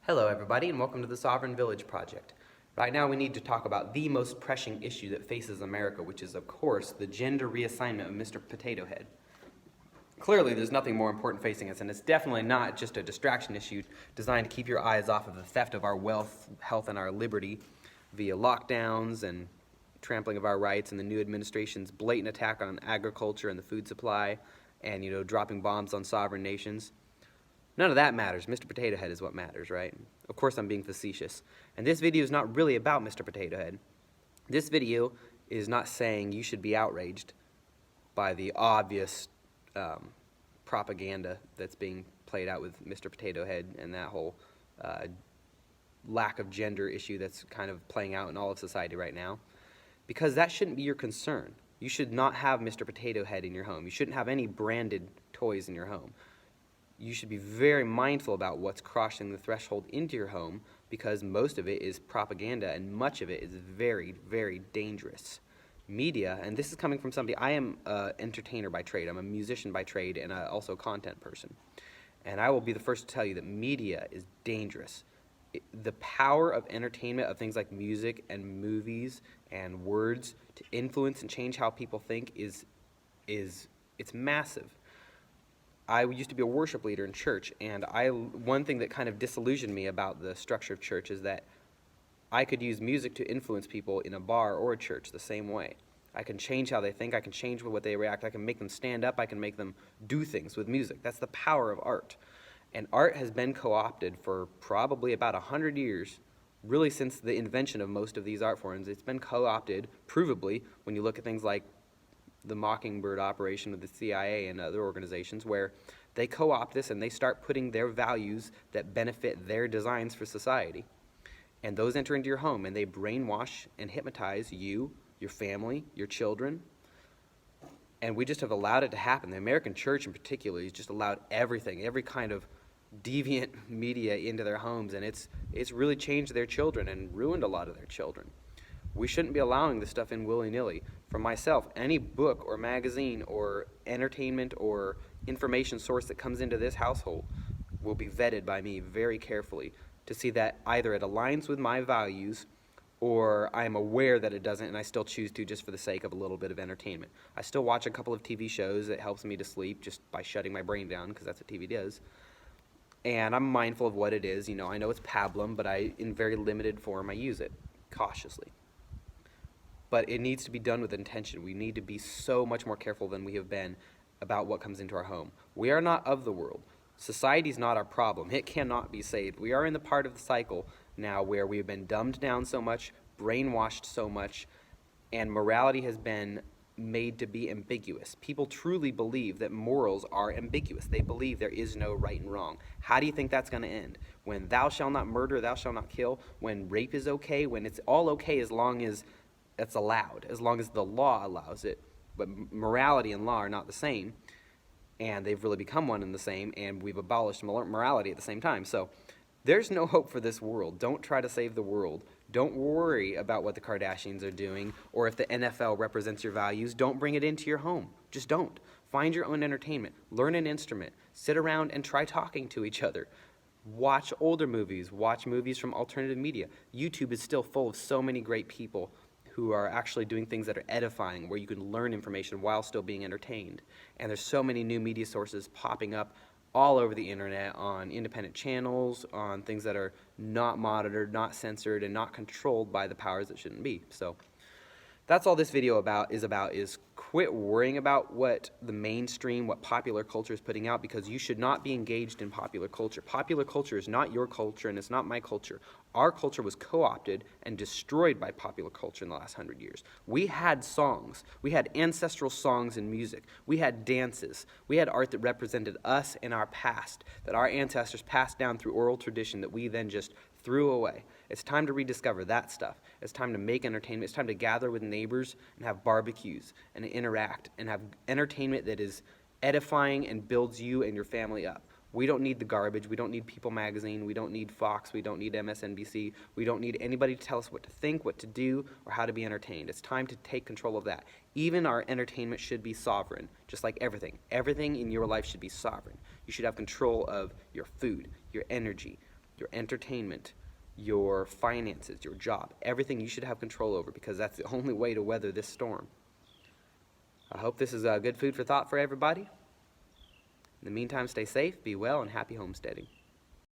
Hello everybody and welcome to the Sovereign Village Project. Right now we need to talk about the most pressing issue that faces America, which is of course the gender reassignment of Mr. Potato Head. Clearly there's nothing more important facing us, and it's definitely not just a distraction issue designed to keep your eyes off of the theft of our wealth, health, and our liberty via lockdowns and trampling of our rights and the new administration's blatant attack on agriculture and the food supply and, dropping bombs on sovereign nations. None of that matters. Mr. Potato Head is what matters, right? Of course I'm being facetious. And this video is not really about Mr. Potato Head. This video is not saying you should be outraged by the obvious propaganda that's being played out with Mr. Potato Head and that whole lack of gender issue that's kind of playing out in all of society right now. Because that shouldn't be your concern. You should not have Mr. Potato Head in your home. You shouldn't have any branded toys in your home. You should be very mindful about what's crossing the threshold into your home, because most of it is propaganda and much of it is very, very dangerous. Media, and this is coming from somebody, I am an entertainer by trade, I'm a musician by trade, and also a content person. And I will be the first to tell you that media is dangerous. The power of entertainment, of things like music and movies and words to influence and change how people think it's massive. I used to be a worship leader in church, and one thing that kind of disillusioned me about the structure of church is that I could use music to influence people in a bar or a church the same way. I can change how they think, I can change what they react, I can make them stand up, I can make them do things with music. That's the power of art. And art has been co-opted for probably about 100 years, really since the invention of most of these art forms. It's been co-opted, provably, when you look at things like the Mockingbird operation of the CIA and other organizations, where they co-opt this and they start putting their values that benefit their designs for society. And those enter into your home and they brainwash and hypnotize you, your family, your children. And we just have allowed it to happen. The American church in particular has just allowed everything, every kind of deviant media into their homes, and it's really changed their children and ruined a lot of their children. We shouldn't be allowing this stuff in willy-nilly. For myself, any book or magazine or entertainment or information source that comes into this household will be vetted by me very carefully to see that either it aligns with my values or I am aware that it doesn't and I still choose to just for the sake of a little bit of entertainment. I still watch a couple of TV shows that helps me to sleep just by shutting my brain down, because that's what TV does. And I'm mindful of what it is. I know it's pablum, but in very limited form, I use it cautiously. But it needs to be done with intention. We need to be so much more careful than we have been about what comes into our home. We are not of the world. Society is not our problem. It cannot be saved. We are in the part of the cycle now where we have been dumbed down so much, brainwashed so much, and morality has been made to be ambiguous. People truly believe that morals are ambiguous. They believe there is no right and wrong. How do you think that's going to end? When thou shalt not murder, thou shalt not kill, when rape is okay, when it's all okay as long as it's allowed, as long as the law allows it. But morality and law are not the same, and they've really become one and the same, and we've abolished morality at the same time. So there's no hope for this world. Don't try to save the world. Don't worry about what the Kardashians are doing, or if the NFL represents your values. Don't bring it into your home. Just don't. Find your own entertainment. Learn an instrument. Sit around and try talking to each other. Watch older movies. Watch movies from alternative media. YouTube is still full of so many great people who are actually doing things that are edifying, where you can learn information while still being entertained. And there's so many new media sources popping up all over the internet, on independent channels, on things that are not monitored, not censored, and not controlled by the powers that shouldn't be. So that's all this video is quit worrying about what the mainstream, what popular culture is putting out, because you should not be engaged in popular culture. Popular culture is not your culture, and it's not my culture. Our culture was co-opted and destroyed by popular culture in the last 100 years. We had songs. We had ancestral songs and music. We had dances. We had art that represented us and our past, that our ancestors passed down through oral tradition that we then just threw away. It's time to rediscover that stuff. It's time to make entertainment. It's time to gather with neighbors and have barbecues and interact and have entertainment that is edifying and builds you and your family up. We don't need the garbage. We don't need People Magazine. We don't need Fox. We don't need MSNBC. We don't need anybody to tell us what to think, what to do, or how to be entertained. It's time to take control of that. Even our entertainment should be sovereign, just like everything. Everything in your life should be sovereign. You should have control of your food, your energy, your entertainment, your finances, your job, everything you should have control over, because that's the only way to weather this storm. I hope this is good food for thought for everybody. In the meantime, stay safe, be well, and happy homesteading.